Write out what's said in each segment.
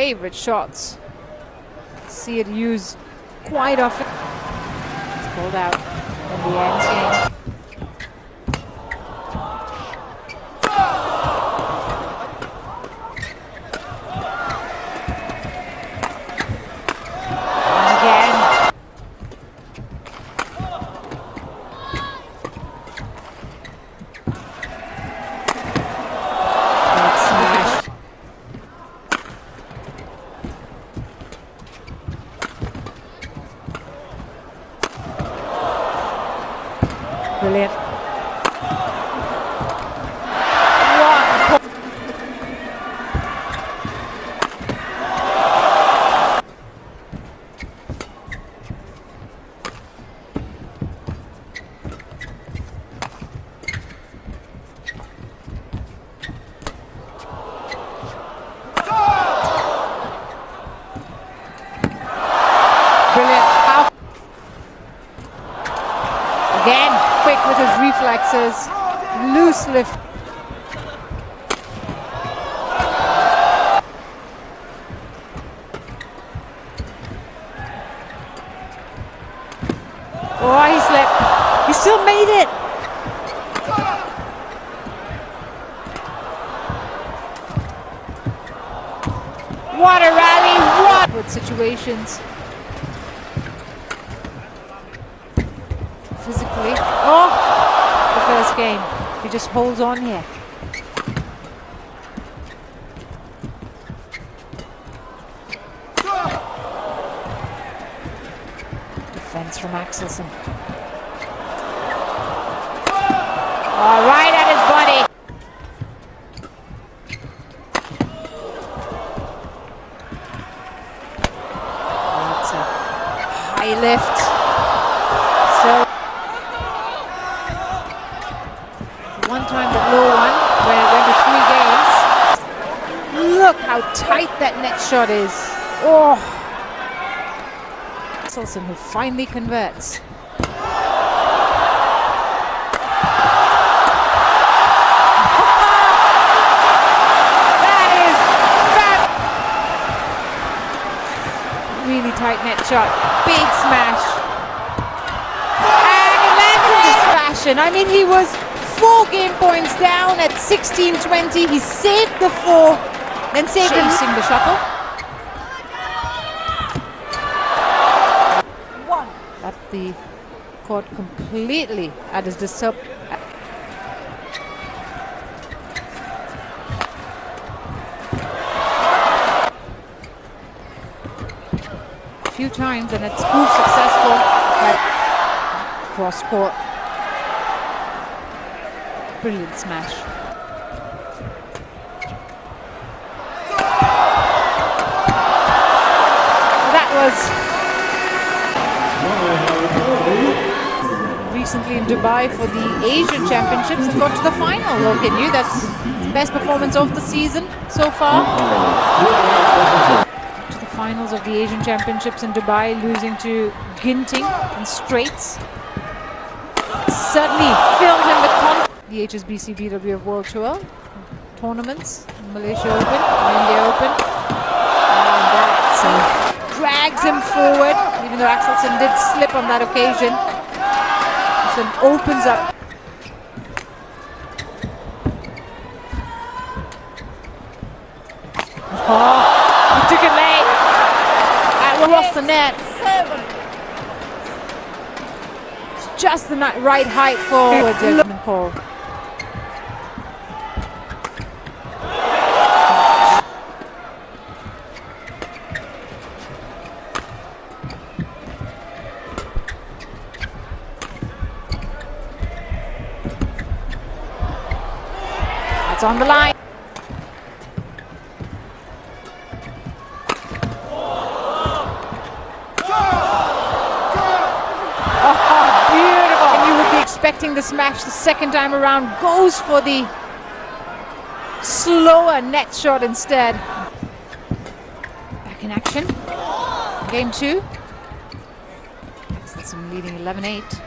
favorite shots. See it used quite often. It's pulled out in the end game. Brilliant. What? Brilliant. Again, quick with his reflexes, loose lift. Oh, he slipped. He still made it. What a rally, what with situations. Physically. Oh, the first game. He just holds on here. Defense from Axelsen. Oh, right at his body. That's a high lift. So one time the low one, where it went to 3 games. Look how tight that net shot is. Oh, Axelsen, who finally converts. That is fab. Really tight net shot. Big smash. And he lands in this fashion. I mean, he was 4 game points down at 16-20. He saved the 4, then saved chasing the shuttle. Left the court completely at his disturb. A few times, and it's proved successful. Cross court. Brilliant smash. That was recently in Dubai for the Asian Championships and got to the final. Well, can you? That's the best performance of the season so far. To the finals of the Asian Championships in Dubai, losing to Ginting in straights. Certainly filled him with confidence. The HSBC BWF World Tour tournaments, Malaysia Open, India Open, and that drags him forward, even though Axelsen did slip on that occasion. Axelsen opens up. Oh, he took it late. That lost the net. It's just the right height forward, gentleman call. That's on the line. Oh, beautiful. And you would be expecting the smash the second time around. Goes for the slower net shot instead. Back in action. Game 2. Axelsen leading 11-8.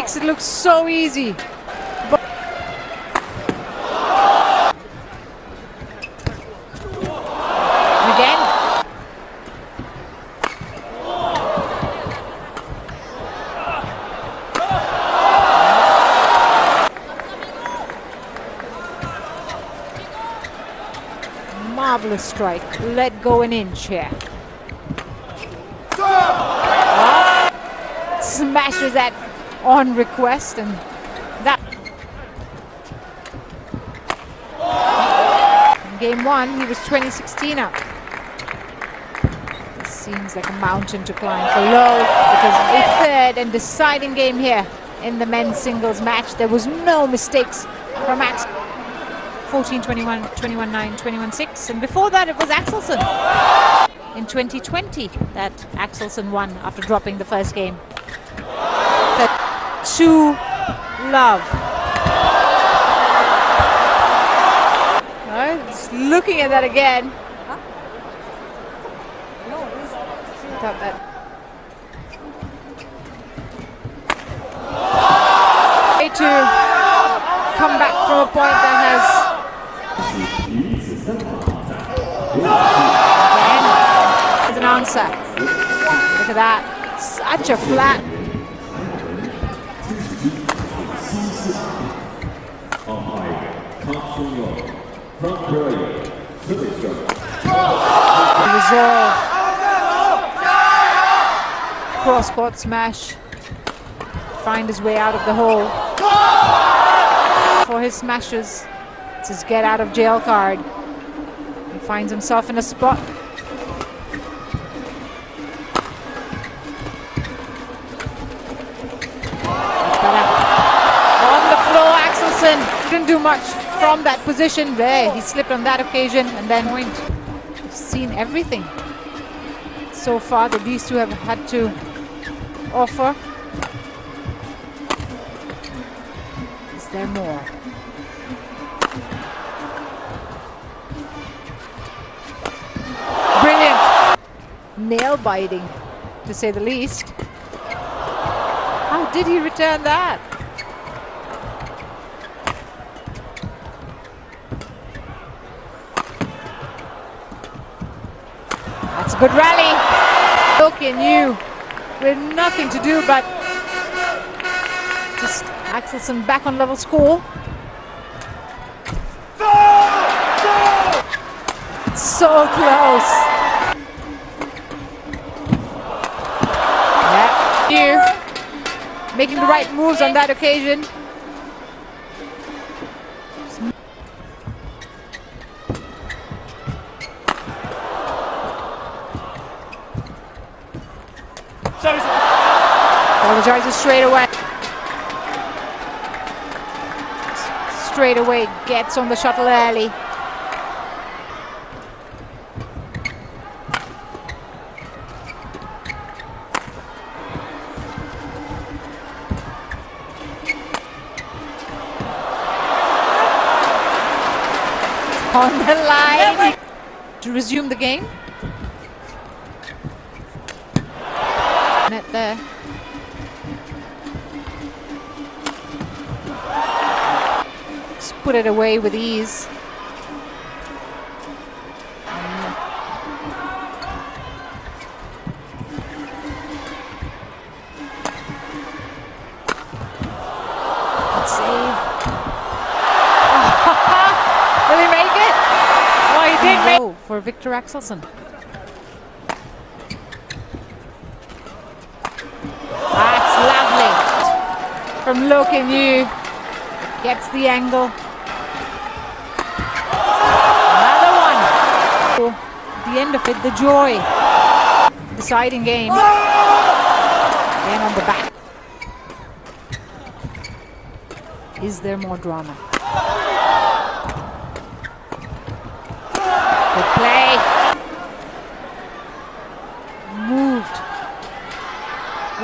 makes it look so easy. But again. Marvelous strike. Let go an inch here. Smashes that on request, and that in game one he was 20-16 up. This seems like a mountain to climb for Lowe, because a third and deciding game here in the men's singles match. There was no mistakes from Axel. 14-21, 21-9, 21-6, and before that it was Axelsen in 2020 that Axelsen won after dropping the first game. 2-love. Just looking at that again. Way to come back from a point that has as an answer. Look at that. Such a flat. Resolve. Cross court smash. Find his way out of the hole. For his smashers. It's his get out of jail card. He finds himself in a spot. On the floor, Axelsen didn't do much from that position. There, he slipped on that occasion, and then went. We've seen everything so far that these two have had to offer. Is there more? Brilliant. Nail biting, to say the least. How did he return that? That's a good rally. Look at you. With nothing to do but just Axelsen back on level score. So close. Yeah. You making the right moves on that occasion. Apologizes straight away. Straight away gets on the shuttle early. On the line to resume the game. Net there. Just put it away with ease. Good save. Will he make it? Oh, he did make it for Victor Axelsen. That's lovely. From Loken Yu. Gets the angle. Another one. At the end of it, the joy. Deciding game. Again on the back. Is there more drama? Good play. Moved.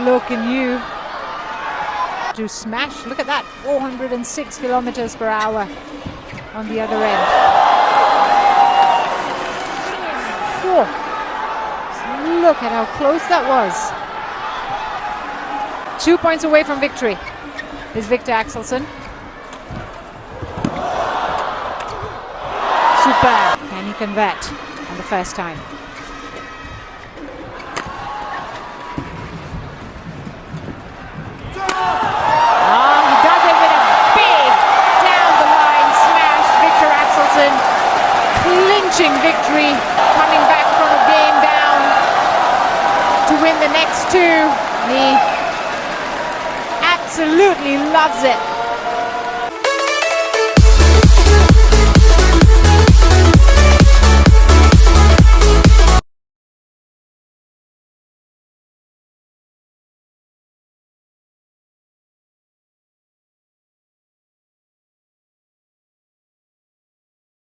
Loken Yu to smash. Look at that, 406 kilometers per hour on the other end. Whoa. Look at how close that was. 2 points away from victory. is Victor Axelsen. Superb. Can he convert on the first time? He does it with a big down-the-line smash. Victor Axelsen clinching victory, coming back from a game down to win the next two. He absolutely loves it.